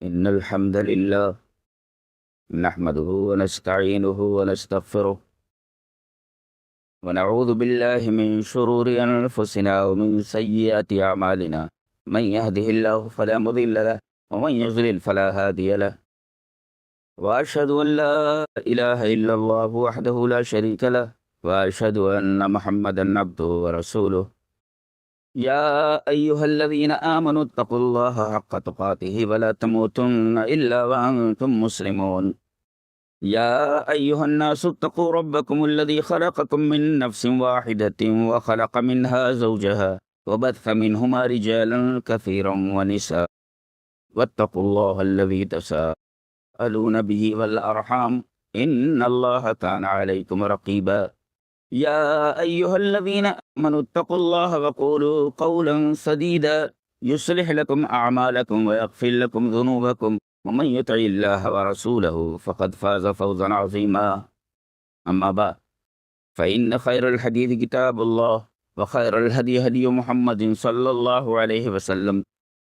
إن الحمد لله نحمده ونستعينه ونستغفره ونعوذ بالله من شرور أنفسنا ومن سيئات أعمالنا. من يهده الله فلا مضل له ومن يضلل فلا هادي له. وأشهد أن لا إله إلا الله وحده لا شريك له وأشهد أن محمدا عبده ورسوله. يا أيها الذين آمنوا اتقوا الله حق تقاته ولا تموتن إلا وأنتم مسلمون. يا أيها الناس اتقوا ربكم الذي خلقكم من نفس واحدة وخلق منها زوجها وبث منهما رجالا كثيرا ونساء واتقوا الله الذي تساءلون به والأرحام إن الله كان عليكم رقيبا. يا أيها الذين آمنوا اتقوا الله وقولوا قولا سديدا يصلح لكم أعمالكم ويغفر لكم ذنوبكم ومن يطع الله ورسوله فقد فاز فوزا عظيما. أما بعد فإن خير الحديث كتاب الله وخير الهدي هدي محمد صلى الله عليه وسلم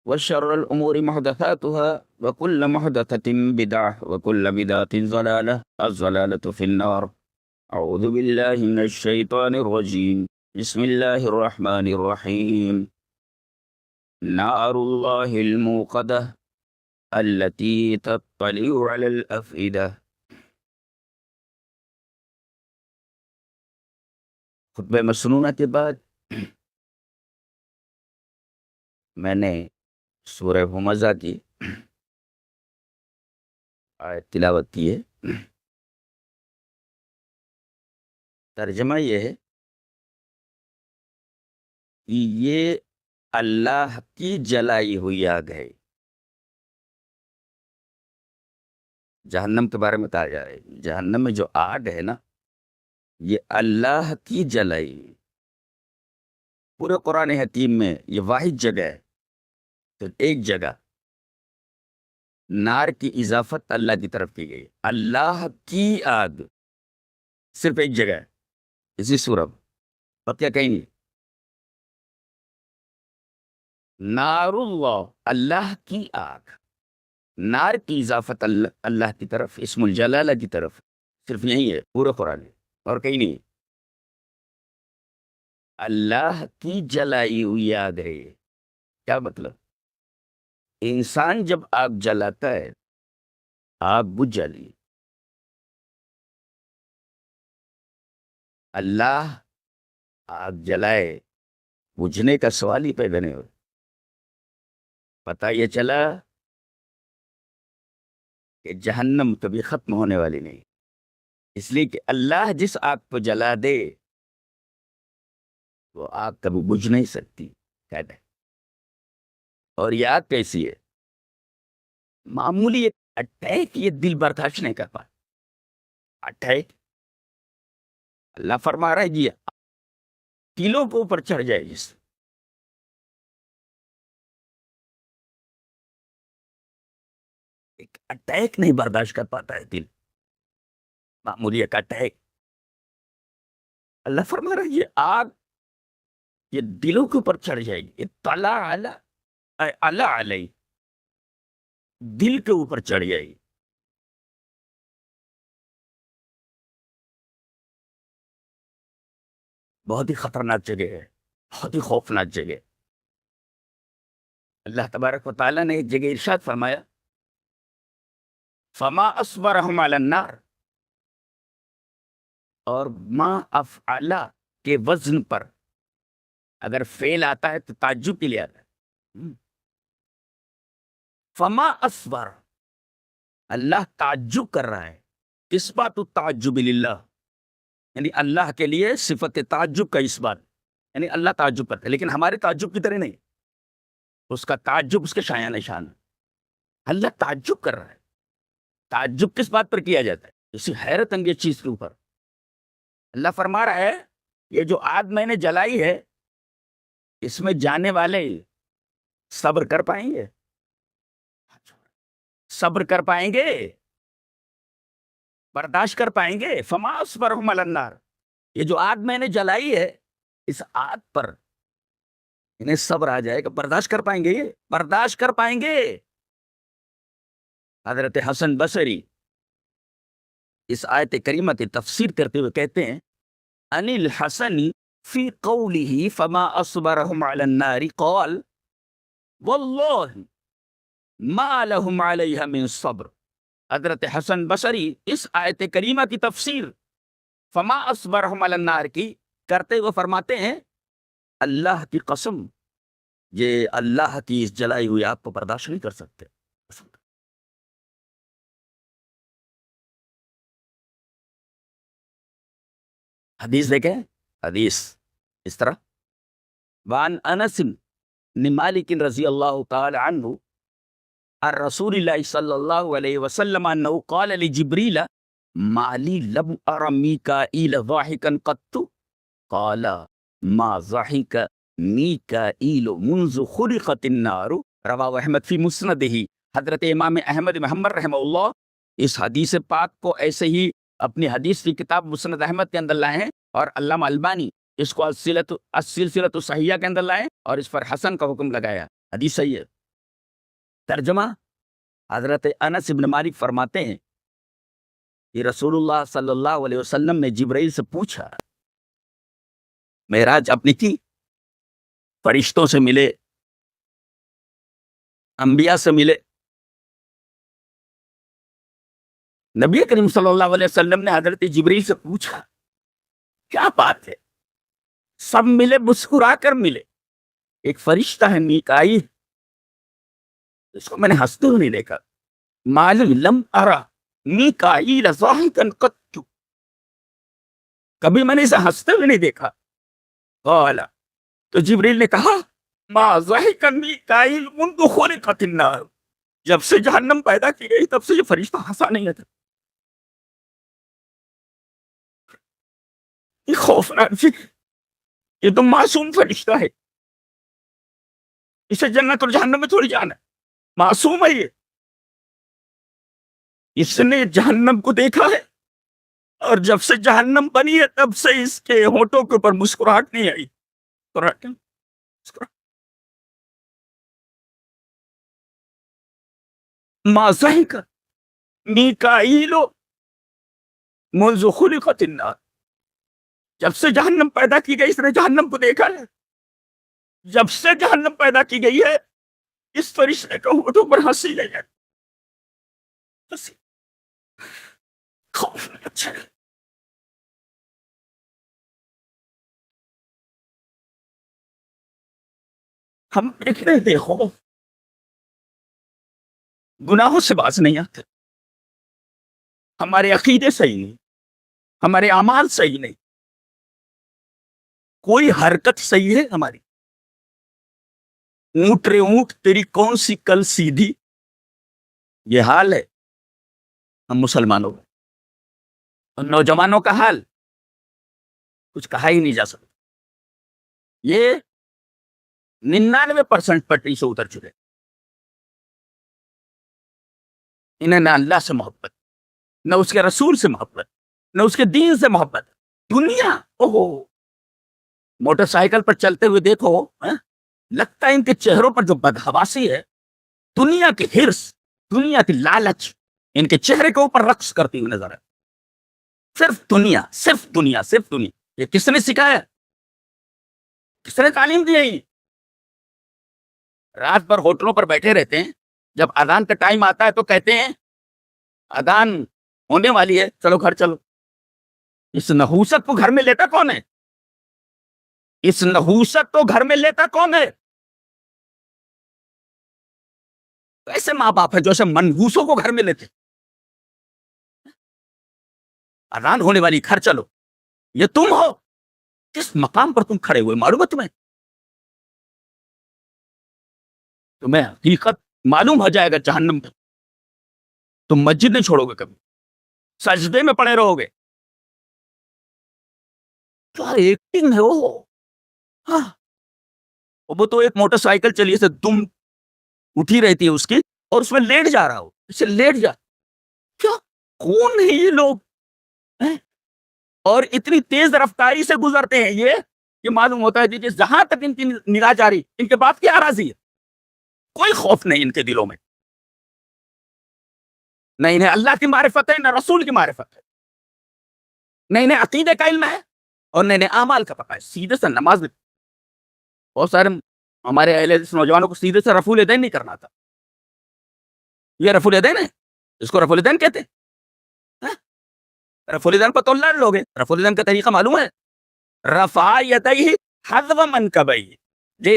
وشر الأمور محدثاتها وكل محدثة بدعة وكل بدعة ضلالة الضلالة في النار. أعوذ بالله من الشيطان الرجيم. بسم الله الرحمن الرحيم. نار الله الموقدة التي تطلع على الأفئدة. خطبہ مسنونہ کے بعد میں نے سورہ ہمزہ کی آیت تلاوت کی ہے. ترجمہ یہ ہے کہ یہ اللہ کی جلائی ہوئی آگ ہے. جہنم کے بارے میں بتایا جا رہا ہے. جہنم میں جو آگ ہے نا، یہ اللہ کی جلائی. پورے قرآن حکیم میں یہ واحد جگہ ہے. تو ایک جگہ نار کی اضافت اللہ کی طرف کی گئی. اللہ کی آگ صرف ایک جگہ ہے اسی سورہ میں، بقیہ کہیں نہیں. نار اللہ، اللہ کی آگ. نار کی اضافت اللہ کی طرف، اسم الجلالہ کی طرف صرف یہی ہے پورے قرآن میں، اور کہیں نہیں. اللہ کی جلائی ہوئی آگ ہے. کیا مطلب؟ انسان جب آگ جلاتا ہے آگ بجھ جاتی. اللہ آگ جلائے، بجھنے کا سوال ہی پیدا نہیں ہو. پتہ یہ چلا کہ جہنم کبھی ختم ہونے والی نہیں، اس لیے کہ اللہ جس آگ کو جلا دے وہ آگ کبھی بجھ نہیں سکتی. قید ہے. اور یہ آگ کیسی ہے؟ معمولی ایک اٹیک یہ دل برداشت نہیں کر پاتا. اٹیک اللہ فرما رہا ہے جی کلوں کے اوپر چڑھ جائے. جس ایک اٹیک نہیں برداشت کر پاتا ہے دل، معمولی ایک اٹیک. اللہ فرما رہا ہے یہ آگ یہ دلوں کے اوپر چڑھ جائے گی. اطلاع علیہ، دل کے اوپر چڑھ جائے گی. بہت ہی خطرناک جگہ ہے، بہت ہی خوفناک جگہ. اللہ تبارک و تعالیٰ نے ایک جگہ ارشاد فرمایا فما اصبرهم علی النار، اور ما افعل کے وزن پر اگر فعل آتا ہے تو تعجب کے لیے آتا ہے. فما اصبر، اللہ تعجب کر رہا ہے. اس بات تعجب للہ، یعنی اللہ کے لیے صفت تعجب کا اس بات، یعنی اللہ تعجب کرتا ہے لیکن ہمارے تعجب کی طرح نہیں. اس کا تعجب اس کے شایان نشان. اللہ تعجب کر رہا ہے. تعجب کس بات پر کیا جاتا ہے؟ اسی حیرت انگیز چیز کے اوپر. اللہ فرما رہا ہے یہ جو آگ میں نے جلائی ہے اس میں جانے والے صبر کر پائیں گے؟ صبر کر پائیں گے؟ برداشت کر پائیں گے؟ فما اصبرهم علی النار، یہ جو آگ میں نے جلائی ہے اس آگ پر انہیں صبر آ جائے گا. برداشت کر پائیں گے؟ یہ برداشت کر پائیں گے؟ حضرت حسن بصری اس آیت کریمہ کی تفسیر کرتے ہوئے کہتے ہیں ان الحسن فی قوله فما اصبرهم على النار قال والله ما لهم علیہ من صبر. حضرت حسن بصری اس آیت کریمہ کی تفسیر فما اصبرهم على النار کی کرتے ہوئے فرماتے ہیں اللہ کی قسم یہ اللہ کی اس جلائی ہوئی آگ کو برداشت نہیں کر سکتے. حدیث دیکھیں، حدیث اس طرح وان انس بن مالک رضی اللہ تعالی عنہ عن رسول اللہ صلی اللہ علیہ وسلم انه قال لجبریل ما لی لم ار میکائیل ضاحکا قط قال ما ضحک میکائیل منذ خلقت النار رواہ احمد فی مسندہ. حضرت امام احمد محمد رحمہ اللہ اس حدیث پاک کو ایسے ہی اپنی حدیث کی کتاب مسند احمد کے اندر لائے ہیں، اور علامہ البانی اس کو السلسلۃ الصحیحہ کے اندر لائے اور اس پر حسن کا حکم لگایا. حدیث صحیح ہے. ترجمہ حضرت انس بن مالک فرماتے ہیں کہ رسول اللہ صلی اللہ علیہ وسلم نے جبرائیل سے پوچھا، معراج اپنی کی، فرشتوں سے ملے، انبیاء سے ملے. نبی کریم صلی اللہ علیہ وسلم نے حضرت جبریل سے پوچھا کیا بات ہے؟ سب ملے، مسکرا کر ملے. ایک فرشتہ ہے میکائیل، اس کو میں نے ہنستے ہوئے نہیں دیکھا. مالی لم ارا میکائیل ضاحکا قط، کبھی میں نے اسے ہنستے ہوئے نہیں دیکھا. قال، تو جبریل نے کہا ما ضحک میکائیل منذ خلقت النار، جب سے جہنم پیدا کی گئی تب سے یہ فرشتہ ہنسا نہیں تھا. یہ خوفناک فکر، یہ تو معصوم فرشتہ ہے، اسے جنت اور جہنم میں تھوڑی جانا ہے، معصوم ہے یہ. اس نے جہنم کو دیکھا ہے، اور جب سے جہنم بنی ہے تب سے اس کے ہونٹوں کے اوپر مسکراہٹ نہیں آئی. ما ضحک میکائیل منذ خلقت النار، جب سے جہنم پیدا کی گئی اس نے جہنم کو دیکھا ہے. جب سے جہنم پیدا کی گئی ہے اس فرشتے کے ہونٹوں پر ہنسی نہیں ہے. خوف اچھا. ہم دیکھتے دیکھو گناہوں سے باز نہیں آتے، ہمارے عقیدے صحیح نہیں، ہمارے اعمال صحیح نہیں، کوئی حرکت صحیح ہے ہماری. اونٹ رے اونٹ تیری کون سی کل سیدھی، یہ حال ہے ہم مسلمانوں کا. اور نوجوانوں کا حال کچھ کہا ہی نہیں جا سکتا. یہ 99% پٹری سے اتر چکے. انہیں نہ اللہ سے محبت، نہ اس کے رسول سے محبت، نہ اس کے دین سے محبت. دنیا، اوہو، موٹر سائیکل پر چلتے ہوئے دیکھو، لگتا ہے ان کے چہروں پر جو بدحواسی ہے، دنیا کی ہرس، دنیا کی لالچ ان کے چہرے کے اوپر رقص کرتی ہوئی نظر ہے. صرف دنیا، صرف دنیا، صرف دنیا. یہ کس نے سکھایا؟ کس نے تعلیم دی ہے؟ رات بھر ہوٹلوں پر بیٹھے رہتے ہیں، جب اذان کا ٹائم آتا ہے تو کہتے ہیں اذان ہونے والی ہے، چلو گھر چلو. اس نحوست کو گھر میں لیتا کون ہے؟ اس نحوست کو گھر میں لیتا کون ہے؟ ایسے ماں باپ ہے جو ایسے منحوسوں کو گھر میں لیتے. اذان ہونے والی، گھر چلو. یہ تم ہو، کس مقام پر تم کھڑے ہوئے معلوم ہے تمہیں حقیقت معلوم ہو جائے گا جہنم میں. تم مسجد نہیں چھوڑو گے، کبھی سجدے میں پڑے رہو گے. کیا ایکٹنگ ہے وہ. ہاں، وہ تو ایک موٹر سائیکل چلی سے دم اٹھی رہتی ہے اس کی، اور اس میں لیٹ جا رہا ہو، اسے لیٹ جا. کیا کون ہے یہ لوگ؟ اور اتنی تیز رفتاری سے گزرتے ہیں یہ معلوم ہوتا ہے کہ جہاں تک ان کی نگاہ جاری، ان کے باپ کی اراضی ہے. کوئی خوف نہیں ان کے دلوں میں. نہ انہیں اللہ کی معرفت ہے، نہ رسول کی معرفت ہے، نہ انہیں عقیدے کا علم ہے، اور نہ انہیں اعمال کا پتہ ہے. سیدھے سے نماز بھی. بہت سارے ہمارے اہل حدیث نوجوانوں کو سیدھے سے رفع الیدین نہیں کرنا تھا. یہ رفع الیدین ہے، اس کو رفع الیدین کہتے ہیں. ہاں؟ رفع الیدین پر تو اللہ لوگ ہیں. رفع الیدین کا طریقہ معلوم ہے؟ رفع یدیہ حذو منکبیہ، جی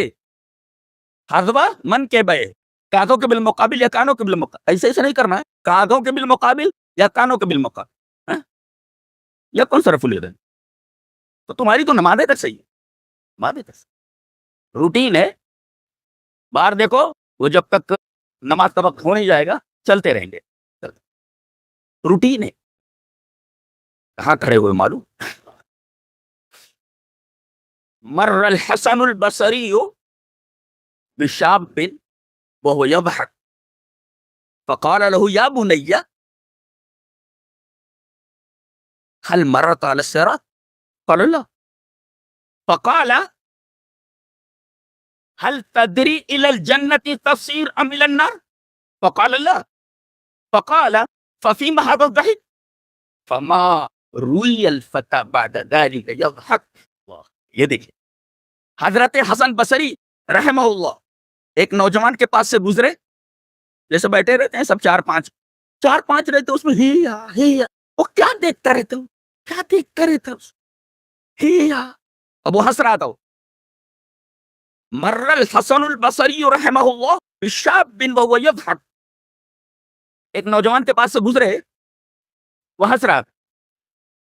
حذو منکبیہ، کاندھوں کے بالمقابل یا کانوں کے بالمقابل. ایسے نہیں کرنا ہے، کاندھوں کے بالمقابل یا کانوں کے بالمقابل. ہاں؟ یا کون سا رفع الیدین؟ تو تمہاری تو نمازیں تک صحیح ہے، نمازیں تک روٹین ہے. باہر دیکھو، وہ جب تک نماز کا وقت ہو نہیں جائے گا چلتے رہیں گے. روٹین ہے. کہاں کھڑے ہوئے معلوم؟ مر الحسن البصری بشاب وهو يضحك فقال له يا بني هل مرت على الصراط؟ قال لا. فقال هل تدري الى الجنة تصير ام الى النار؟ فقال لا. فقال ففيما هذا الضحك؟ فما روي الفتى بعد ذلك يضحك. یہ دیکھیں حضرت حسن بصری رحمہ اللہ ایک نوجوان کے پاس سے گزرے، جیسے بیٹھے رہتے ہیں سب چار پانچ رہتے، اس میں ہی وہ کیا دیکھتا رہتا اب وہ ہنس رہا تھا. مر الحسن البصری رحمہ اللہ بشاب وهو يضحك، ایک نوجوان کے پاس سے گزرے، وہ ہنس رہا تھا.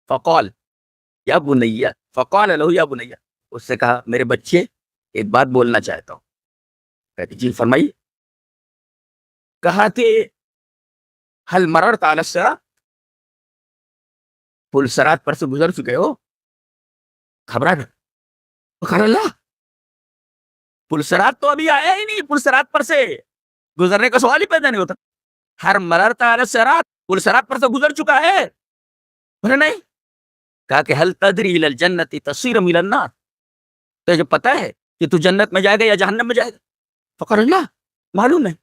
فقال یا بنیا، فقال له یا بنیا، اس سے کہا میرے بچے ایک بات بولنا چاہتا ہوں. کہتے جی فرمائیے. کہا کہ حل مررت علی الصراط، پل صراط پر سے گزر چکے ہو؟ گھبرا گئے. قال اللہ، پل صراط تو ابھی آیا ہی نہیں، پل صراط پر سے گزرنے کا سوال ہی پیدا نہیں ہوتا. ہر مررت علی الصراط، پل صراط پر سے گزر چکا ہے؟ بولے نہیں. کہا کہ حل تدری الی الجنت تصیر الی النار، تجھے پتہ ہے کہ تو جنت میں جائے گا یا جہنم میں جائے گا؟ فقال اللہ، معلوم نہیں.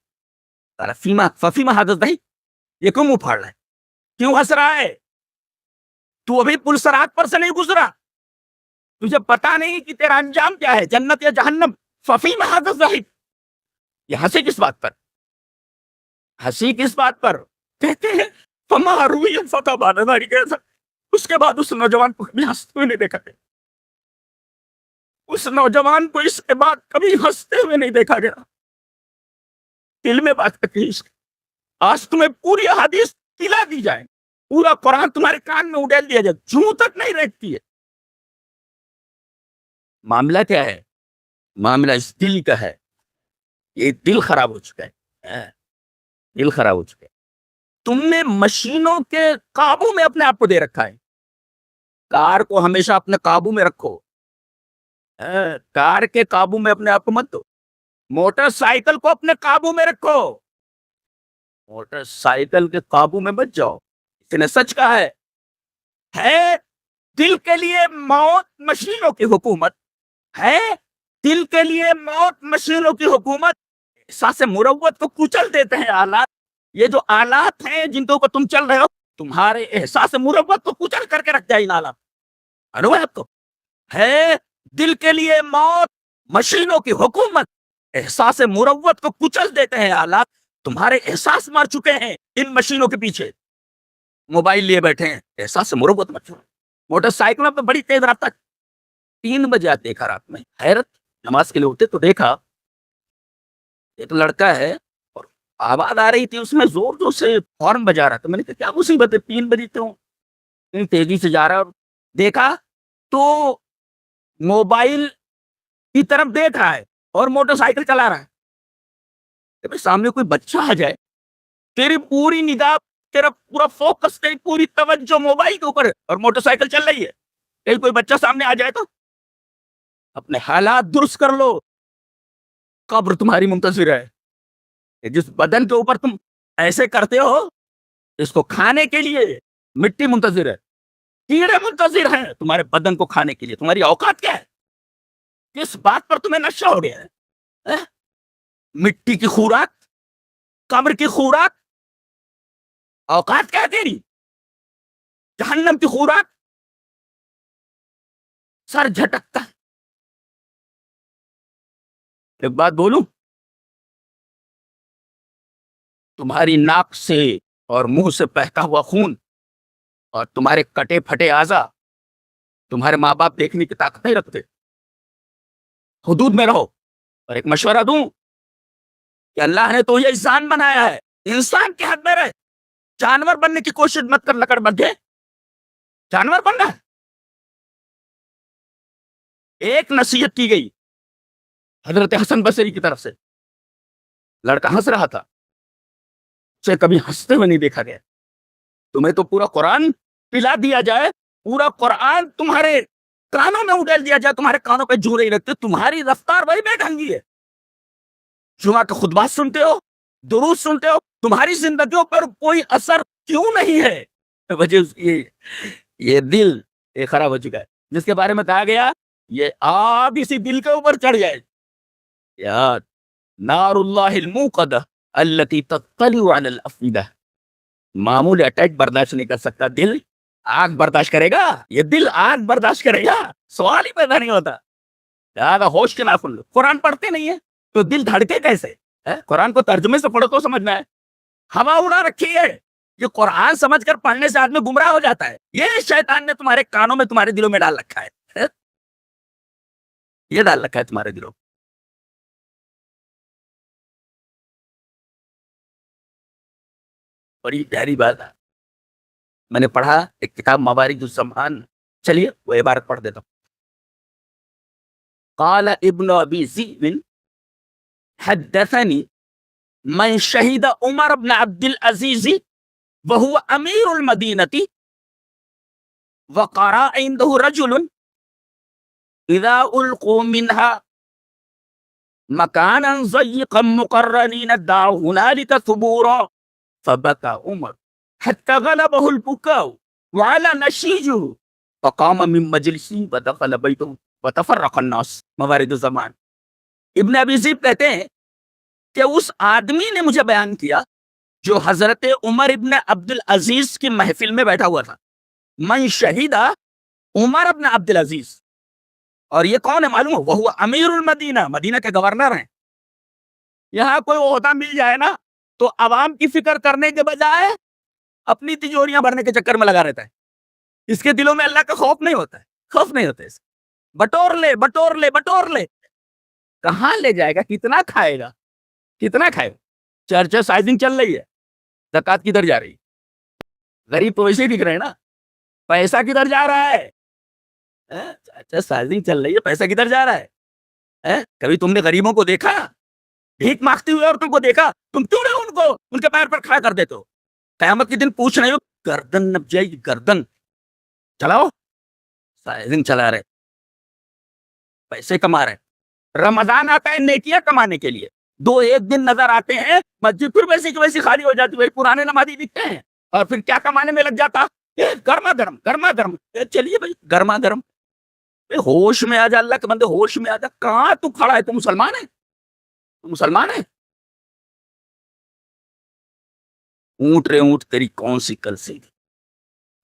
قال ففیما هذا الضحك، یہ کیوں منہ پھاڑ رہا ہے، کیوں ہنس رہا ہے؟ تو ابھی پل صراط پر سے نہیں گزرا، تجھے پتا نہیں کہ تیرا انجام کیا ہے، جنت یا جہنم. ففیما هذا الضحك، یہ ہنسی کس بات پر؟ ہنسی کس بات پر؟ کہتے ہیں فما روی الفتى بعد ذلك، اس کے بعد اس نوجوان کو کبھی ہنستے ہوئے نہیں دیکھا گیا. اس نوجوان کو اس کے بعد کبھی ہنستے ہوئے نہیں دیکھا گیا. دل میں بات کرتی ہے. آج تمہیں پوری حدیث کھلا دی جائے، پورا قرآن تمہارے کان میں اڈیل دیا جائے، جوں تک نہیں رہتی ہے. معاملہ کیا ہے؟ معاملہ اس دل کا ہے. یہ دل خراب ہو چکا ہے، دل خراب ہو چکا ہے. تم نے مشینوں کے قابو میں اپنے آپ کو دے رکھا ہے. کار کو ہمیشہ اپنے قابو میں رکھو، کار کے قابو میں اپنے آپ کو مت دو. موٹر سائیکل کو اپنے قابو میں رکھو، موٹر سائیکل کے قابو میں مت جاؤ. اس نے سچ کہا ہے دل کے لیے موت مشینوں کی حکومت ہے، دل کے لیے موت مشینوں کی حکومت. احساس مروت کو کچل دیتے ہیں آلات. یہ جو آلات ہیں جن کے اوپر تم چل رہے ہو، تمہارے احساس مروت کو کچل کر کے رکھ جائے ان آلات. آپ کو ہے دل کے لیے موت مشینوں کی حکومت، احساس مروت کو کچل دیتے ہیں آلات. تمہارے احساس مار چکے ہیں ان مشینوں کے پیچھے. موبائل لیے بیٹھے ہیں، احساس مروت مت چھوڑو. موٹر سائیکل پہ بڑی تیز رفتار 3 بجے دیکھا رات میں، حیرت. نماز کے لیے اٹھتے تو دیکھا ایک لڑکا ہے اور آواز آ رہی تھی، اس میں زور زور سے ہارن بجا رہا تھا. میں نے کہا کیا مصیبت ہے، 3 بجے تو اتنی تیزی سے جا رہا ہے. اور دیکھا تو موبائل کی طرف دیکھ رہا ہے اور موٹر سائیکل چلا رہا ہے. سامنے کوئی بچہ آ جائے، تیری پوری نگاہ، تیرا پورا فوکس، تیری پوری توجہ موبائل کے اوپر ہے اور موٹر سائیکل چل رہی ہے. کہیں کوئی بچہ سامنے آ جائے تو اپنے حالات درست کر لو. قبر تمہاری منتظر ہے. جس بدن کے اوپر تم ایسے کرتے ہو، اس کو کھانے کے لیے مٹی منتظر ہے، کیڑے منتظر ہیں تمہارے بدن کو کھانے کے لیے. تمہاری اوقات کیا ہے؟ کس بات پر تمہیں نشہ ہو گیا ہے؟ مٹی کی خوراک، قبر کی خوراک. اوقات کیا ہے تیری؟ جہنم کی خوراک، سر جھٹکتا ہے۔ ایک بات بولوں، تمہاری ناک سے اور منہ سے بہتا ہوا خون اور تمہارے کٹے پھٹے اعضا تمہارے ماں باپ دیکھنے کی طاقت نہیں رکھتے۔ حدود میں رہو۔ اور ایک مشورہ دوں کہ اللہ نے تو یہ انسان بنایا ہے، انسان کے حد میں رہے، جانور بننے کی کوشش مت کر، لکڑ بن گئے جانور بننا ہے۔ ایک نصیحت کی گئی حضرت حسن بصری کی طرف سے، لڑکا ہنس رہا تھا، اسے کبھی ہنستے ہوئے نہیں دیکھا گیا۔ تمہیں تو پورا قرآن پلا دیا جائے، پورا قرآن تمہارے کانوں میں اڈیل دیا جائے، تمہارے کانوں پہ جھو نہیں رکھتے، تمہاری رفتار وہی بے ڈھنگی ہے۔ جمعہ کے خطبات سنتے ہو، دروس سنتے ہو، تمہاری زندگیوں پر کوئی اثر کیوں نہیں ہے؟ وجہ یہ دل یہ خراب ہو چکا ہے، جس کے بارے میں کہا گیا یہ آگ اسی دل کے اوپر چڑھ جائے۔ یاد نار اللہ الموقدہ التی تطلع علی الافئدہ، معمول اٹیک برداشت نہیں کر سکتا، دل آگ برداشت کرے گا؟ یہ دل آگ برداشت کرے گا؟ سوال ہی پیدا نہیں ہوتا۔ زیادہ ہوش کے ناخن لو، قرآن پڑھتے نہیں ہے تو دل دھڑکے کیسے؟ قرآن کو ترجمے سے پڑھو تو سمجھنا ہے۔ ہوا اڑا رکھی ہے، یہ قرآن سمجھ کر پڑھنے سے آدمی گمراہ ہو جاتا ہے۔ یہ شیطان نے تمہارے کانوں میں، تمہارے دلوں میں ڈال رکھا ہے، یہ ڈال رکھا ہے تمہارے دلوں میں۔ بڑی گہری بات ہے۔ میں نے پڑھا ایک کتاب موارد الزمان، چلیے وہ عبارت پڑھ دیتا ہوں۔ قال ابن ابی ذئب حدثني من شهد عمر بن عبد العزيز وهو امير المدينة وقرأ عنده رجل اذا القوا منها مكانا ضيقا مقرنين دعوا هنالك ثبورا فبكى عمر حتى غلبه البكاء وعلى نشيجه فقام من مجلسه ودخل بيته وتفرق الناس۔ موارد الزمان۔ ابن ابی ذئب کہتے ہیں کہ اس آدمی نے مجھے بیان کیا جو حضرت عمر ابن عبد العزیز کی محفل میں بیٹھا ہوا تھا۔ من شہیدہ عمر ابن عبد العزیز، اور یہ کون ہے معلوم ہو؟ وہ امیر المدینہ، مدینہ کے گورنر ہیں۔ یہاں کوئی عہدہ مل جائے نا تو عوام کی فکر کرنے کے بجائے اپنی تجوریاں بھرنے کے چکر میں لگا رہتا ہے۔ اس کے دلوں میں اللہ کا خوف نہیں ہوتا ہے، خوف نہیں ہوتا ہے۔ بٹور لے بٹور لے بٹور لے، کہاں لے جائے گا؟ کتنا کھائے گا؟ کتنا کھائے گا؟ چرچہ سائزنگ چل رہی ہے، زکات کدھر جا رہی ہے؟ غریب تو ویسے ہی دکھ رہے ہیں نا، پیسہ کدھر جا رہا ہے؟ چرچہ سائزنگ چل رہی ہے، پیسہ کدھر جا رہا ہے؟ کبھی تم نے غریبوں کو دیکھا؟ بھیک مانگتی ہوئے عورتوں کو دیکھا؟ تم کیوں نہیں ان کو ان کے پیر پر کھڑا کر دیتے ہو؟ قیامت کے دن پوچھ رہے ہو، گردن نپ جائے گی، گردن۔ چلاؤ، سائزنگ چلا رہے، پیسے کما رہے۔ رمضان آتا ہے نیکیاں کمانے کے لیے، دو ایک دن نظر آتے ہیں، مسجد پھر ویسی کی ویسی خالی ہو جاتی ہے، پرانے نمازی دکھتے ہیں، اور پھر کیا کمانے میں لگ جاتا؟ گرما گرم گرما گرم۔ چلیے بھائی گرما گرم، ہوش میں آ جا، اللہ کے بندے ہوش میں آ جا۔ کہاں تو کھڑا ہے؟ تو مسلمان ہے؟ تو مسلمان ہے؟ اونٹ رے اونٹ تیری کون سی کل سے؟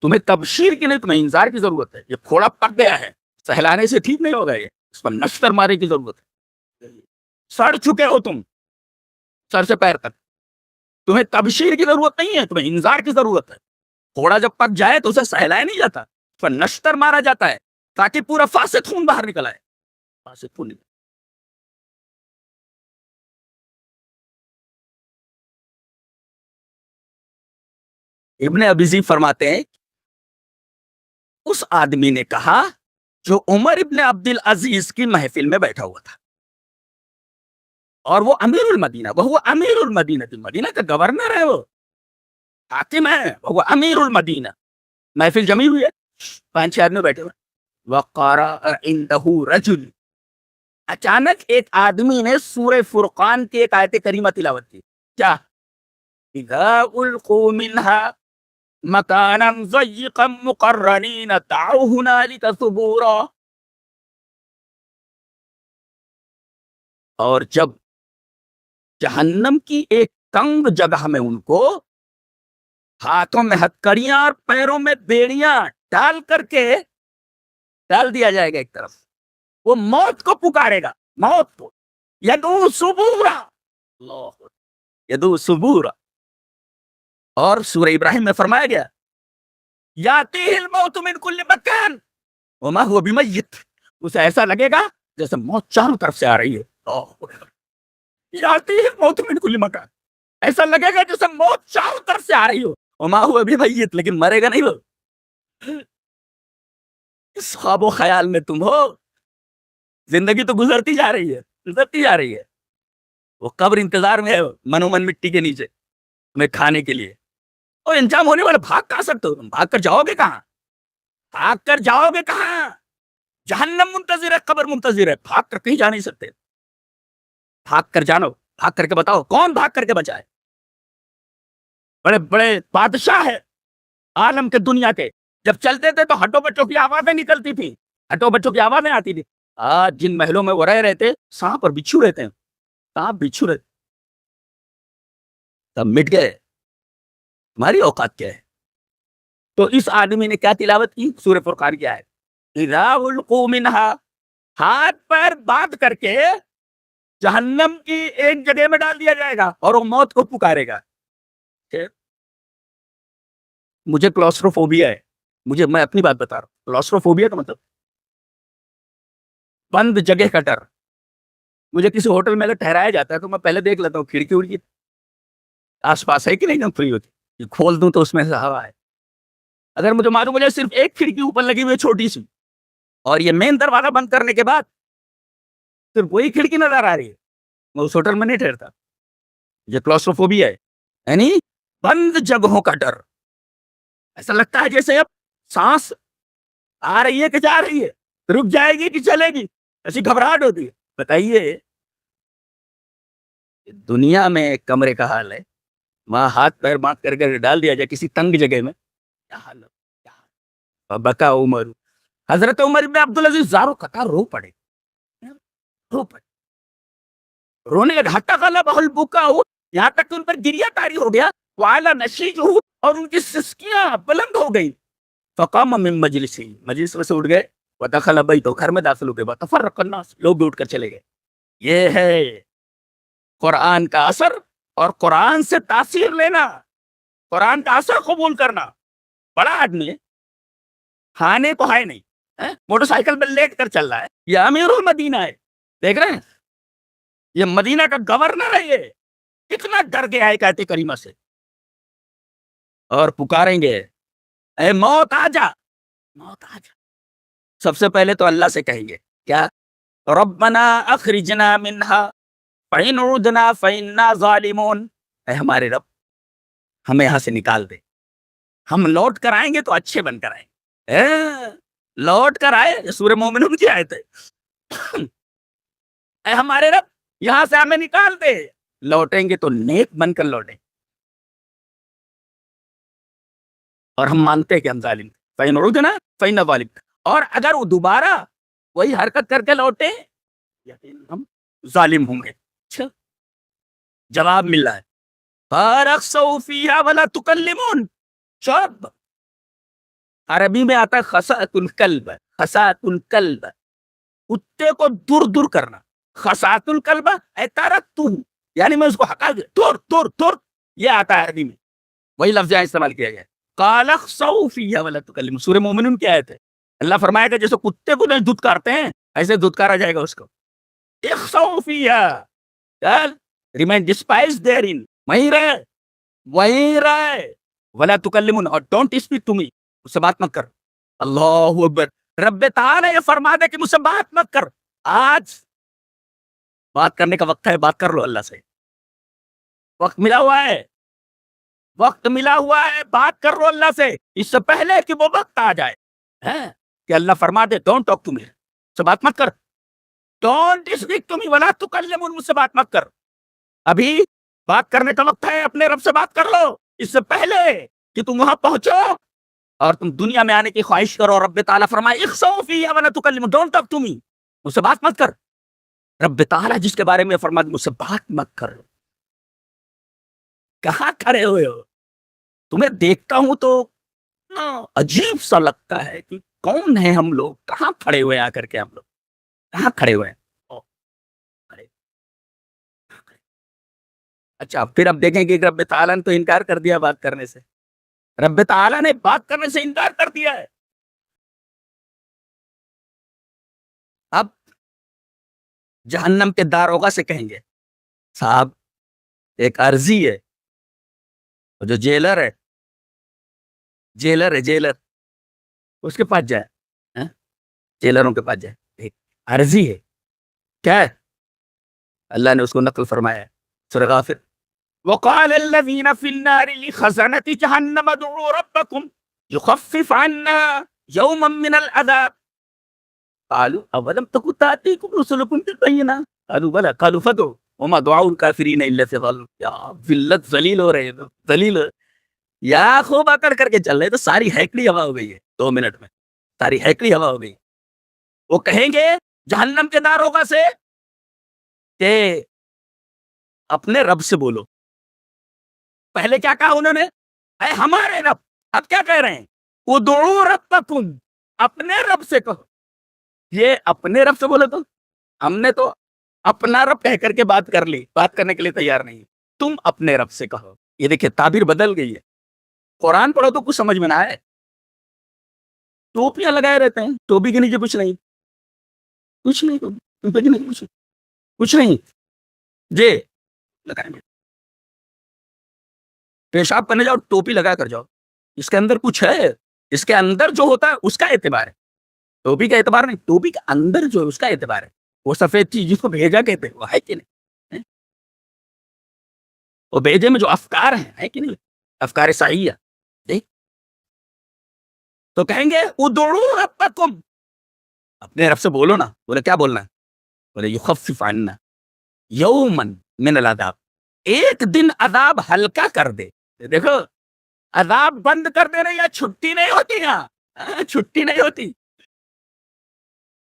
تمہیں تبشیر کی نہیں، تمہیں انذار کی ضرورت ہے۔ یہ پھوڑا پک گیا ہے، سہلانے سے ٹھیک نہیں ہوگا، یہ اس پر نشتر مارے کی ضرورت ہے۔ سڑ چکے ہو تم سر سے پیر تک، تمہیں تبشیر کی ضرورت نہیں ہے، تمہیں انذار کی ضرورت ہے۔ پھوڑا جب پک جائے تو اسے سہلایا نہیں جاتا، اس پر نشتر مارا جاتا ہے تاکہ پورا فاسد خون باہر نکل آئے۔ فاسد خون نکل۔ ابن ابی ذئب فرماتے ہیں اس آدمی نے کہا جو عمر ابن عبد العزیز کی محفل میں بیٹھا ہوا تھا، اور وہ امیر المدینہ، وہ امیر المدینہ، مدینہ کا گورنر ہے، وہ حاکم ہے، وہ امیر المدینہ۔ محفل جمی ہوئی ہے، 5-6 آدمی بیٹھے ہوئے۔ وقرأ عنده رجل، اچانک ایک آدمی نے سورہ فرقان کی ایک آیت کریمہ تلاوت کی، کیا؟ اذا القوا منها مکانا ضیقا مقرنین دعوا ہنالک ثبورا۔ اور جب جہنم کی ایک تنگ جگہ میں ان کو ہاتھوں میں ہتکڑیاں اور پیروں میں بیڑیاں ڈال کر کے ڈال دیا جائے گا ایک طرف. وہ موت کو پکارے گا, موت کو. یدعو ثبورا, اللہ یدعو ثبورا. اور سورہ ابراہیم میں فرمایا گیا یاتیہ الموت من کل مکان وما هو بمیت, اسے ایسا لگے گا جیسے موت چاروں طرف سے آ رہی ہے. یاتیہ الموت من کل مکان, ایسا لگے گا جیسے موت چاروں طرف سے آ رہی ہو. وما هو بمیت, لیکن مرے گا نہیں وہ. اس خواب و خیال میں تم ہو. زندگی تو گزرتی جا رہی ہے, گزرتی جا رہی ہے. وہ قبر انتظار میں ہے منو من مٹی کے نیچے میں کھانے کے لیے. اور انجام ہونے والا بھاگ کہاں سکتے ہو تم؟ بھاگ کر جاؤ گے کہاں؟ بھاگ کر جاؤ گے کہاں؟ جہنم منتظر ہے, قبر منتظر ہے. بھاگ کر کہیں جا نہیں سکتے. بھاگ کر جانو, بھاگ کر کے بتاؤ کون بھاگ کر کے بچائے؟ بڑے بڑے بادشاہ ہے عالم کے دنیا کے, جب چلتے تھے تو ہٹو بچوں کی آوازیں نکلتی تھی, ہٹو بچوں کی آوازیں آتی تھی. آج جن محلوں میں وہ رہ رہے تھے, سانپ اور بچھو رہتے ہیں, سانپ بچھو رہتے, سب مٹ گئے. تمہاری اوقات کیا ہے؟ تو اس آدمی نے کیا تلاوت کی؟ سورہ فرقان کی آیت, اذا القوا منها, ہاتھ پیر باندھ کر کے جہنم کی ایک جگہ میں ڈال دیا جائے گا اور وہ موت کو پکارے گا. مجھے کلاسٹروفوبیا ہے, میں اپنی بات بتا رہا ہوں. کلاسٹروفوبیا کا مطلب بند جگہ کا ڈر. مجھے کسی ہوٹل میں اگر ٹھہرایا جاتا ہے تو میں پہلے دیکھ لیتا ہوں کھڑکی اڑکی آس پاس ہے کہ نہیں, جب فری ہوتی کھول دوں تو اس میں سے ہوا ہے. اگر مجھے معلوم ہو جائے صرف ایک کھڑکی اوپر لگی ہوئی ہے چھوٹی سی, اور یہ مین دروازہ بند کرنے کے بعد صرف وہی کھڑکی نظر آ رہی ہے, میں اس ہوٹل میں نہیں ٹھہرتا. یہ کلاسٹروفوبیا ہے, یعنی بند جگہوں کا ڈر. ایسا لگتا ہے جیسے اب سانس آ رہی ہے کہ جا رہی ہے, رک جائے گی کہ چلے گی, ایسی گھبراہٹ ہوتی ہے. بتائیے دنیا میں ایک کمرے کا حال ہے, وہاں ہاتھ پیر باندھ کر کے ڈال دیا جائے کسی تنگ جگہ میں, کیا حال ہے. بکا عمر, حضرت عمر ابن عبدالعزیز زاروں قطار رو پڑے, رونے لگا. حتی غلب البکا, یہاں تک کہ ان پر گریا طاری ہو گیا. وعلی نشیجہ, اور ان کی سسکیاں بلند ہو گئی. فقام من مجلسی, مجلس میں سے اٹھ گئے. ودخل بیتہ, گھر میں داخل ہو گئے. وتفرق الناس, لوگ بھی اٹھ کر چلے گئے. یہ ہے قرآن کا اثر, اور قرآن سے تاثیر لینا, قرآن کا اثر قبول کرنا. بڑا آدمی ہے, کھانے کو ہے نہیں, موٹر سائیکل پہ لیٹ کر چل رہا ہے. یہ امیر المدینہ ہے, دیکھ رہے ہیں, یہ مدینہ کا گورنر ہے. یہ کتنا ڈر گیا ہے آیت کریمہ سے, اور پکاریں گے اے موت آ جا, موت آ جا. سب سے پہلے تو اللہ سے کہیں گے کیا؟ ربنا اخرجنا منہا فإن عدنا فإنا ظالمون, اے ہمارے رب ہمیں یہاں سے نکال دے, ہم لوٹ کر آئیں گے تو اچھے بن کر آئیں. لوٹ کر آئے, سورہ مومنون کی آیت ہے. اے ہمارے رب یہاں سے ہمیں نکال دے, لوٹیں گے تو نیک بن کر لوٹیں. اور ہم مانتے ہیں کہ ہم ظالم, فإن عدنا فإنا ظالم. اور اگر وہ دوبارہ وہی حرکت کر کے لوٹے, ہم ظالم ہوں گے. اچھا جواب مل رہا ہے, فَارَخْسَوْا فِيهَا وَلَا تُكَلِّمُونَ. شب عربی میں آتا ہے خسات القلب, خسات القلب, کتے کو دور دور کرنا. خسات القلب اے ترکتہ, یعنی میں اس کو ہٹا دیا, دور دور دور, یہ آتا ہے عربی میں, وہی لفظ یہاں استعمال کیا گیا ہے. قَالَ اخْسَوْا فِيهَا وَلَا تُكَلِّمُونَ, سورہ مومنون کی آیت ہے. اللہ فرمائے گا جیسے کتے کو نہیں دھتکارتے ہیں ایسے دھتکارا جائے گا اس کو. اخْسَوْا فِيهَا, remain despised therein, وہیں رہے, وہیں رہے. وَلَا تُكَلِّمُونَ, اور don't speak to me, مجھ سے بات مت کر. اللہ اکبر. رب تعالیٰ یہ فرما دے کہ مجھ سے بات مت کر. آج بات کرنے کا وقت ہے, بات کر لو اللہ سے. وقت ملا ہوا ہے, وقت ملا ہوا ہے, بات کر لو اللہ سے, اس سے پہلے کہ وہ وقت آ جائے کہ اللہ فرما دے ڈونٹ ٹاک ٹو می, سے بات مت کر. ڈونٹ اسپیک ٹو می ولا تکلمون, مجھ سے بات مت کر. ابھی بات کرنے کا وقت ہے, اپنے رب سے بات کر لو اس سے پہلے کہ تم وہاں پہنچو اور تم دنیا میں آنے کی خواہش کرو. رب تعالیٰ فرمائے اخسؤ فیہا ولا تکلمون, ڈونٹ ٹاک ٹو می, مجھ سے بات مت کر. رب تعالیٰ جس کے بارے میں فرمایا مجھ سے بات مت کر. کہاں کھڑے ہوئے ہو؟ تمہیں دیکھتا ہوں تو عجیب سا لگتا ہے کہ کون ہے ہم لوگ, کہاں کھڑے ہوئے آ کر کے, ہم لوگ کہاں کھڑے ہوئے ہیں. اچھا پھر اب دیکھیں کہ رب تعالیٰ نے تو انکار کر دیا بات کرنے سے, رب تعالیٰ نے بات کرنے سے انکار کر دیا ہے. اب جہنم کے داروغہ سے کہیں گے صاحب ایک عرضی ہے, جو جیلر ہے, جیلر اس کے پاس جائے, جیلروں کے پاس جائے, ایک عرضی ہے. کیا ہے؟ اللہ نے اس کو نقل فرمایا ہے سورہ غافر, وقال الذين في النار لخزنة جهنم ادعوا ربكم يخفف عنا يوما من العذاب قالوا اولم تكن تأتيكم رسلكم بالبينات قالوا بلى قالوا فادعوا وما دعاء الكافرين الا في ضلال. یا ذلت ذلیل ہو رہے ہیں, ذلیل یا خوب اکڑ کر کے چل رہے, تو ساری ہیکڑی ہوا ہو گئی ہے 2 منٹ میں, ساری ہیکڑی ہوا ہو گئی. وہ کہیں گے جہنم کے داروغہ سے کہ اپنے رب سے بولو. پہلے کیا کہا انہوں نے, اے ہمارے رب. اب کیا کہہ رہے ہیں, ادعوا ربکم, اپنے رب سے کہو. یہ اپنے رب سے بولے تو ہم نے تو اپنا رب کہہ کر کے بات کر لی, بات کرنے کے لیے تیار نہیں, تم اپنے رب سے کہو. یہ دیکھیں تعبیر بدل گئی ہے. قرآن پڑھو تو کچھ سمجھ میں نہ آئے, ٹوپیاں لگائے رہتے ہیں, ٹوپی کے نیچے کچھ نہیں, کچھ نہیں, ٹوپی کے نیچے کچھ نہیں, جی لگائیں گے. پیشاب کرنے جاؤ ٹوپی لگا کر جاؤ, اس کے اندر کچھ ہے, اس کے اندر جو ہوتا ہے اس کا اعتبار ہے, ٹوپی کا اعتبار نہیں. ٹوپی کے اندر جو ہے اس کا اعتبار ہے, وہ سفید چیز جس کو بھیجا کہتے ہیں وہ ہے کہ نہیں, وہ بھیجے میں جو افکار ہیں ہے کہ نہیں, افکار صحیحہ. تو کہیں گے ادعوا ربکم, اپنے رب سے بولو نا. بولے کیا بولنا ہے, بولے یخفف عنا یوما من العذاب, ایک دن عذاب ہلکا کر دے. دیکھو عذاب بند کر دینا یا چھٹی نہیں ہوتی, یہاں چھٹی نہیں ہوتی.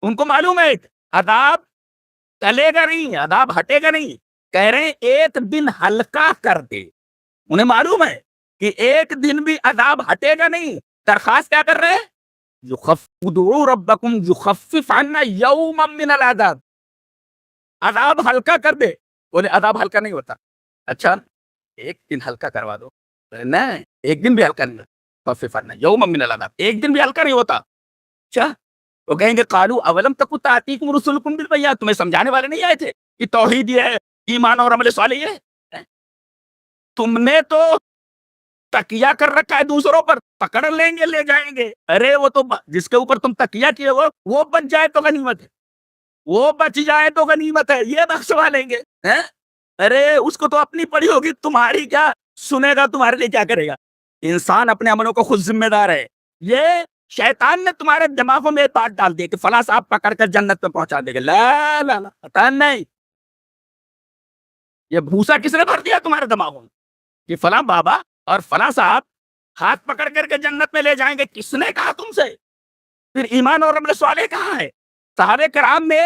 ان کو معلوم ہے عذاب ٹلے گا نہیں, عذاب ہٹے گا نہیں. کہہ رہے ہیں ایک دن ہلکا کر دے. انہیں معلوم ہے کہ ایک دن بھی عذاب ہٹے گا نہیں. درخواست کیا کر رہے ہیں, ادعوا ربکم یخفف عنا یوما من العذاب, عذاب ہلکا کر دے. بولے عذاب ہلکا نہیں ہوتا. اچھا ایک دن ہلکا کروا دو. نہیں, ایک دن بھی ہلکا نہیں, خفف عنا یوما من العذاب, ایک دن بھی ہلکا نہیں ہوتا. اچھا وہ کہیں گے قالوا اولم تکن تأتیکم رسلکم بالبینات, تمہیں سمجھانے والے نہیں آئے تھے کہ توحید یہ ہے, ایمان اور عمل صالح ہے. تم نے تو تکیہ کر رکھا ہے دوسروں پر, پکڑ لیں گے لے جائیں گے. ارے وہ تو جس کے اوپر تم تکیہ کیے وہ بچ جائے تو غنیمت ہے, وہ بچ جائے تو غنیمت ہے, یہ بخشوا لیں گے. ارے اس کو تو اپنی پڑی ہوگی, تمہاری کیا سنے گا, تمہارے لیے کیا کرے گا. انسان اپنے عملوں کو خود ذمہ دار ہے. یہ شیطان نے تمہارے دماغوں میں بات ڈال دی کہ فلاں صاحب پکڑ کر جنت میں پہنچا دے گا. لا لا لا, پتہ نہیں یہ بھوسا کس نے بھر دیا تمہارے دماغوں میں کہ فلاں بابا اور فلاں صاحب ہاتھ پکڑ کر کے جنت میں لے جائیں گے. کس نے کہا تم سے؟ پھر ایمان اور عمل صالح کہاں ہے؟ صحابہ کرام نے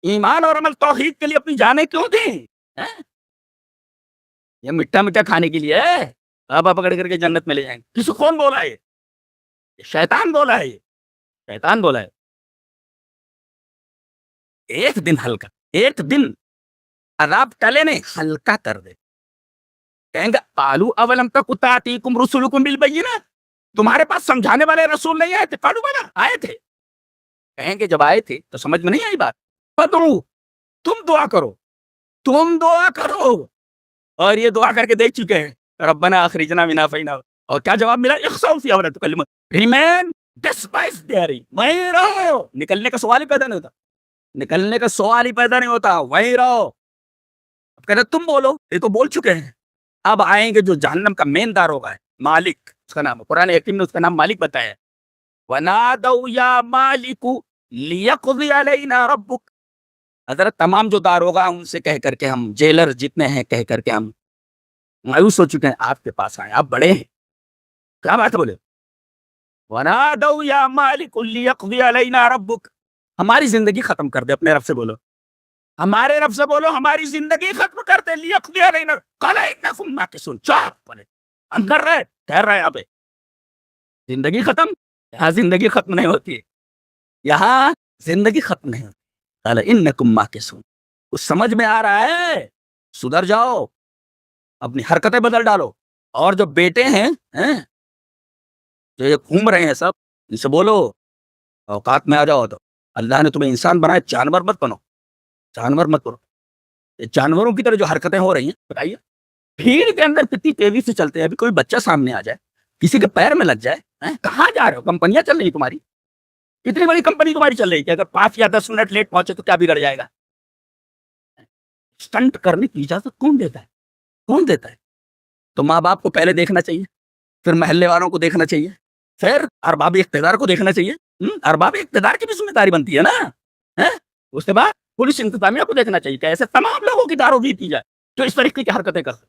ایمان اور عمل توحید کے لیے اپنی جانیں کیوں دیں؟ یہ مٹھا مٹھا کھانے کے لیے بابا پکڑ کر کے جنت میں لے جائیں گے. کس کو کون بولا ہے؟ شیطان بولا ہے, شیطان بولا ہے. ایک دن ہلکا, ایک دن عذاب ٹلے نہیں, ہلکا کر دے. کہیں گے قالوا اولم تکن تأتیکم رسلکم بالبینات, تمہارے پاس سمجھانے والے رسول نہیں آئے تھے؟ قالوا بلی, آئے تھے. کہیں گے جب آئے تھے تو سمجھ میں نہیں آئی بات, فادعوا, تم دعا کرو, تم دعا کرو. اور یہ دعا کر کے دیکھ چکے ہیں, ربنا اخرجنا منها فإنا, اور کیا جواب ملا, اخسؤوا فیہا ولا تکلمون, ریمین ڈسپائز دیئرنگ, وہیں رہو. نکلنے کا سوال ہی پیدا نہیں ہوتا, نکلنے کا سوال ہی پیدا نہیں ہوتا, وہیں رہو. اب کہتے تم بولو, یہ تو بول چکے ہیں. اب آئیں گے جو جہنم کا مین دار ہوگا, مالک اس کا نام ہے, قرآن حکیم نے اس کا نام مالک بتایا. وَنَادَوْا يَا مَالِكُ لِيَقْضِيَ عَلَيْنَا رَبُّكَ, حضرت تمام جو دار ہوگا ان سے کہہ کر کے, ہم جیلر جتنے ہیں کہہ کر کے ہم مایوس ہو چکے ہیں, آپ کے پاس آئے, آپ بڑے ہیں. کیا بات بولے, وَنَادَوْا يَا مَالِكُ لِيَقْضِيَ عَلَيْنَا رَبُّكَ, ہماری زندگی ختم کر دے. اپنے رب سے بولو, ہمارے رب سے بولو ہماری زندگی ختم کر دے. لِيَقْضِيَ عَلَيْنَا قَالَ إِنَّكُمْ مَاكِثُونَ, چاپ بولے ہم کر رہے, ٹھہر رہا ہے یہاں پہ. زندگی ختم؟ یہاں زندگی ختم نہیں ہوتی ہے, یہاں زندگی ختم نہیں ہوتی. قال انکم ماکثون, کچھ سمجھ میں آ رہا ہے؟ سدھر جاؤ, اپنی حرکتیں بدل ڈالو. اور جو بیٹے ہیں جو یہ گھوم رہے ہیں سب, ان سے بولو اوقات میں آ جاؤ. تو اللہ نے تمہیں انسان بنایا, جانور مت بنو, جانور مت بنو. یہ جانوروں کی طرح جو حرکتیں ہو رہی ہیں, بتائیے بھیڑ کے اندر کتنی تیزی سے چلتے ہیں. ابھی کوئی بچہ سامنے آ جائے, کسی کے پیر میں لگ جائے, کہاں جا رہے ہو؟ کمپنیاں چل رہی تمہاری, کتنی بڑی کمپنی تمہاری چل رہی ہے کہ اگر 5 یا 10 منٹ لیٹ پہنچے تو کیا بگڑ جائے گا؟ اسٹنٹ کرنے کی اجازت کون دیتا ہے؟ کون دیتا ہے؟ تو ماں باپ کو پہلے دیکھنا چاہیے, پھر محلے والوں کو دیکھنا چاہیے, پھر ارباب اقتدار کو دیکھنا چاہیے. ارباب اقتدار کی بھی ذمہ داری بنتی ہے نا. اس کے بعد پولیس انتظامیہ کو دیکھنا چاہیے کہ ایسے تمام لوگوں کی دارو دی جائے جو اس طریقے کی حرکتیں کرتے.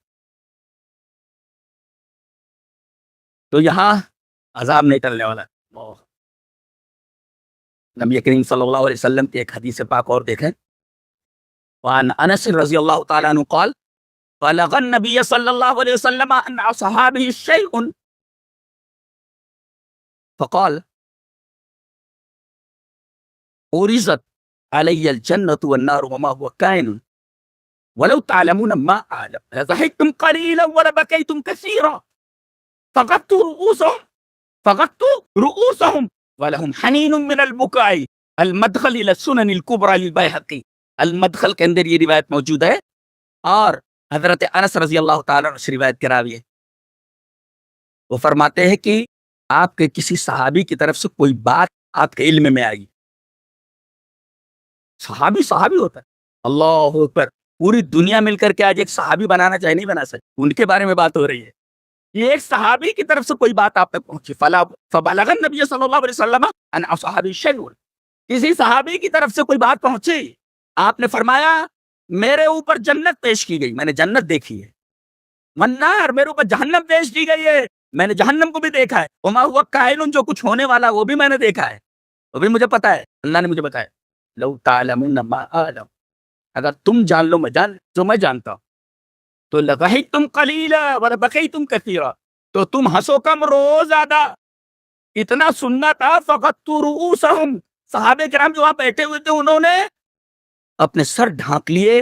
تو یہاں عذاب نہیں ٹلنے والا. نبی کریم صلی اللہ علیہ وسلم کی ایک حدیث پاک اور دیکھیں. وعن انس رضی اللہ تعالیٰ عنہ قال بلغ النبی صلی اللہ علیہ وسلم ان اصحابہ شیء فقال عرضت علی الجنة والنار وما هو كائن ولو تعلمون ما اعلم لضحكتم قليلا ولبكيتم كثيرا فغطوا رؤوسهم ولهم حنين من البكاء. المدخل الى السنن الكبرى للبيهقي, المدخل کے اندر یہ روایت موجود ہے, اور حضرت انس رضی اللہ تعالیٰ عنہ روایت کے راوی ہے. وہ فرماتے ہیں کہ آپ کے کسی صحابی کی طرف سے کوئی بات آپ کے علم میں آئی. صحابی ہوتا ہے, اللہ اکبر. پوری دنیا مل کر کے آج ایک صحابی بنانا چاہے نہیں بنا سکتے, ان کے بارے میں بات ہو رہی ہے. یہ ایک صحابی کی طرف سے کوئی بات آپ تک پہنچی. فبلغ النبی صلی اللہ علیہ وسلم ان اصحابہ شیء, کسی صحابی کی طرف سے کوئی بات پہنچی, آپ نے فرمایا میرے اوپر جنت پیش کی گئی, میں نے جنت دیکھی ہے. والنار, میرے اوپر جہنم پیش کی گئی ہے, میں نے جہنم کو بھی دیکھا ہے. وما ہوا کائن, جو کچھ ہونے والا وہ بھی میں نے دیکھا ہے, وہ بھی مجھے پتا ہے, اللہ نے مجھے بتایا. لو تعلمون ما اعلم, اگر تم جان لو جو میں جانتا ہوں, تو لضحکتم قلیلا ولبکیتم کثیرا, تو تم ہنسو کم رو زیادہ. اتنا سننا تھا. فغطوا رؤوسہم, صحابہ کرام جو وہاں بیٹھے ہوئے تھے انہوں نے اپنے سر ڈھانک لیے.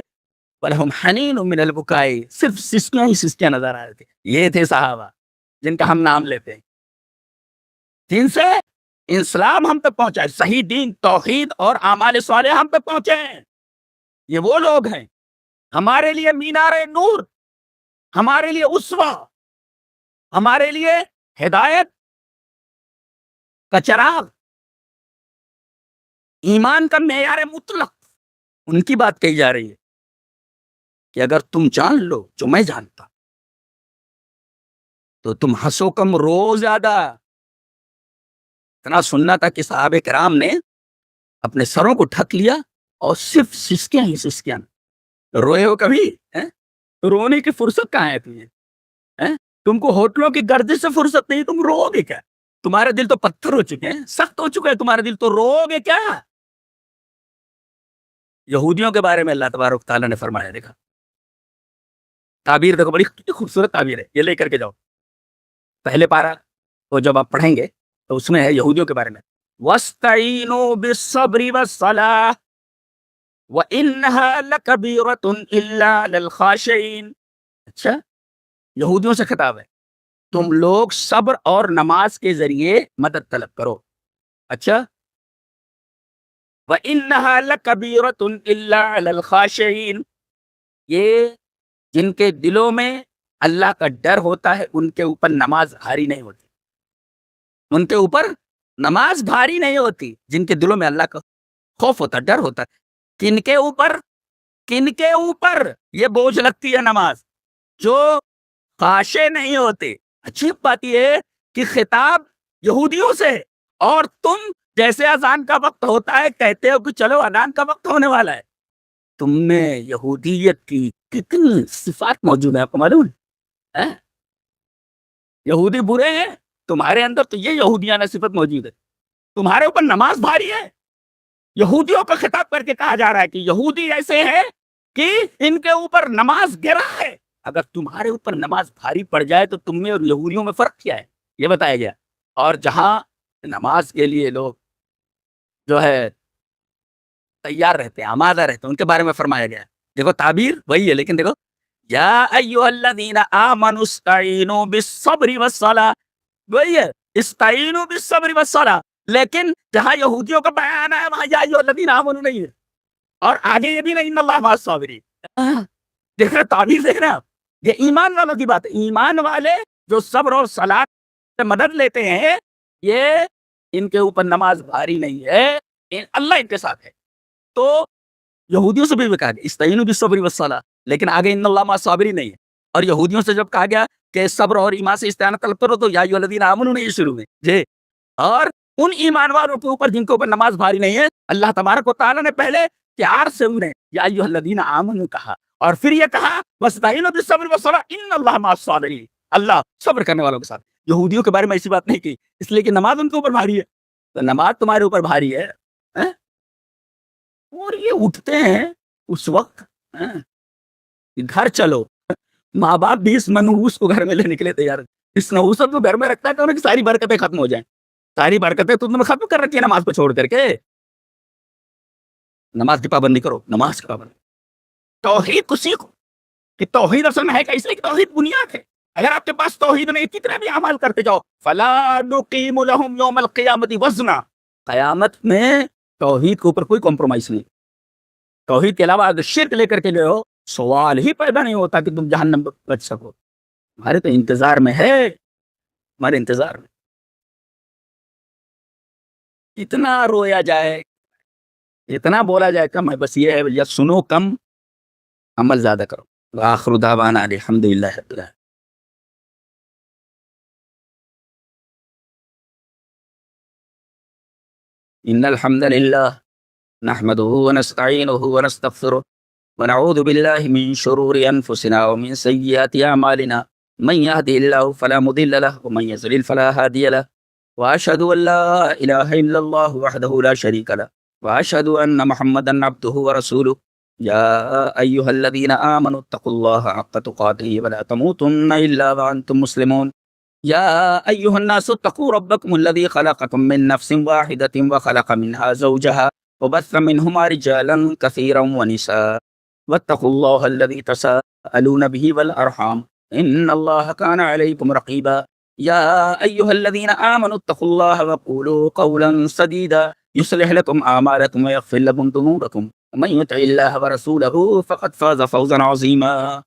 ولہم حنین من البکاء, صرف سسکیاں ہی سسکیاں نظر آ رہے تھے. یہ تھے صحابہ جن کا ہم نام لیتے ہیں, جن سے اسلام ہم تک پہنچا ہے, صحیح دین, توحید اور اعمال صالحہ ہم تک پہنچے ہیں. یہ وہ لوگ ہیں ہمارے لیے مینار نور, ہمارے لیے اسوہ, ہمارے لیے ہدایت کا چراغ, ایمان کا معیار مطلق. ان کی بات کہی جا رہی ہے کہ اگر تم جان لو جو میں جانتا تو تم ہنسو کم رو زیادہ. اتنا سننا تھا کہ صحابہ کرام نے اپنے سروں کو ڈھک لیا اور صرف سسکیاں ہی سسکیاں. روئے ہو کبھی؟ رونے کی فرصت کہاں ہے تمہیں؟ تم کو ہوٹلوں کی گردش سے فرصت نہیں, تم رو گے کیا؟ تمہارے دل تو پتھر ہو چکے ہیں, سخت ہو چکے ہیں تمہارے دل, تو رو گے کیا؟ یہودیوں کے بارے میں اللہ تبارک تعالیٰ نے فرمایا, دیکھا تعبیر دیکھو, بڑی خوبصورت تعبیر ہے, یہ لے کر کے جاؤ. پہلے پارا تو جب آپ پڑھیں گے تو اس میں ہے یہودیوں کے بارے میں, وَاسْتَعِینُوا بِالصَّبْرِ وَالصَّلَاةِ وَإِنَّهَا لَكَبِیرَةٌ إِلَّا عَلَى الْخَاشِعِینَ. اچھا, یہودیوں سے خطاب ہے, تم لوگ صبر اور نماز کے ذریعے مدد طلب کرو. اچھا, وَإِنَّهَا لَكَبِيرَةٌ إِلَّا عَلَى الْخَاشِعِينَ, یہ جن کے دلوں میں اللہ کا ڈر ہوتا ہے ان کے اوپر نماز بھاری نہیں ہوتی. ان کے اوپر نماز بھاری نہیں ہوتی جن کے دلوں میں اللہ کا خوف ہوتا ہے, ڈر ہوتا ہے. کن کے اوپر یہ بوجھ لگتی ہے نماز؟ جو خاشع نہیں ہوتے. اچھی بات یہ ہے کہ خطاب یہودیوں سے, اور تم جیسے اذان کا وقت ہوتا ہے کہتے ہو کہ چلو اذان کا وقت ہونے والا ہے. تم میں یہودیت کی کتنی صفات موجود ہیں, آپ کو معلوم ہے؟ یہودی برے ہیں, تمہارے اندر تو یہ یہودیانہ صفت موجود ہے. تمہارے اوپر نماز بھاری ہے. یہودیوں کا خطاب کر کے کہا جا رہا ہے کہ یہودی ایسے ہیں کہ ان کے اوپر نماز گرا ہے, اگر تمہارے اوپر نماز بھاری پڑ جائے تو تم میں اور یہودیوں میں فرق کیا ہے، یہ بتایا گیا. اور جہاں نماز کے لیے لوگ جو ہے تیار رہتے ہیں، آمادہ رہتے ہیں، ان کے بارے میں فرمایا گیا ہے. دیکھو تعبیر وہی ہے، لیکن دیکھو یا ایھا الذین آمنوا استعینوا بالصبر والصلاۃ، وہی ہے استعینوا بالصبر والصلاۃ. لیکن جہاں یہودیوں کا بیان ہے وہاں یا ایھا الذین آمنوا نہیں ہے، اور آگے یہ بھی نہیں ان اللہ مع الصابرین. دیکھ رہے تعبیر، دیکھ رہے ہیں آپ، یہ ایمان والوں کی بات ہے. ایمان والے جو صبر اور صلاۃ سے مدد لیتے ہیں، یہ ان کے اوپر نماز بھاری نہیں ہے، اللہ ان کے ساتھ ہے. تو یہودیوں سے بھی کہا گیا استعینوا بالصبر والصلاۃ، لیکن آگے ان اللہ مع الصابرین نہیں ہے. اور یہودیوں سے جب کہا گیا کہ صبر اور ایمان سے استعانت طلب کرو تو یا ایھا الذین آمنوا نہیں شروع میں جی. اور ان ایمان والوں کے اوپر جن کے اوپر نماز بھاری نہیں ہے، اللہ تبارک و تعالیٰ نے پہلے پیار سے انہیں یا ایھا الذین آمنوا کہا، اور پھر یہ کہا واستعینوا بالصبر والصلاۃ ان اللہ مع الصابرین، اللہ صبر کرنے والوں کے ساتھ. یہودیوں کے بارے میں ایسی بات نہیں کی، اس لیے کہ نماز ان کے اوپر بھاری ہے. تو نماز تمہارے اوپر بھاری ہے اور یہ اٹھتے ہیں اس وقت گھر چلو، ماں باپ بھی اس منحوس کو گھر میں لے نکلے تیار. اس نحوست کو گھر میں رکھتا ہے کہ انہیں ساری برکتیں ختم ہو جائیں. ساری برکتیں تو تم ختم کر رکھی ہے نماز کو چھوڑ کر کے. نماز کی پابندی کرو، نماز کی پابندی. توحید کو سیکھو کہ توحید اصل میں ہے کہ اس لیے کہ توحید بنیاد ہے. اگر آپ کے پاس توحید نہیں، کتنا بھی اعمال کرتے جاؤ، فلا نقیم لهم یوم القیامت وزنا، قیامت میں توحید کے اوپر کوئی کمپرومائز نہیں. توحید کے علاوہ اگر شرک لے کر کے گئے ہو، سوال ہی پیدا نہیں ہوتا کہ تم جہنم بچ سکو. ہمارے تو انتظار میں ہے، ہمارے انتظار میں. اتنا رویا جائے، اتنا بولا جائے کم ہے. بس یہ ہے یا سنو کم، عمل زیادہ کرو. وآخر دعوانا الحمدللہ رب العالمین. ان الحمد للہ نحمده ونستعینه ونستغفره ونعوذ باللہ من شرور انفسنا ومن سیئات اعمالنا من يهده الله فلا مضل له ومن يضلل فلا هادي له واشهد ان لا اله الا الله وحده لا شريك له واشهد ان محمدا عبده ورسوله يا ايها الذين امنوا اتقوا الله حق تقاته ولا تموتن الا وانتم مسلمون. يا أيها الناس اتقوا ربكم الذي خلقكم من نفس واحدة وخلق منها زوجها وبث منهما رجالا كثيرا ونساء واتقوا الله الذي تساءلون به والأرحام إن الله كان عليكم رقيبا. يا أيها الذين آمنوا اتقوا الله وقولوا قولا سديدا يصلح لكم أعمالكم ويغفر لكم ذنوبكم ومن يطع الله ورسوله فقد فاز فوزا عظيما.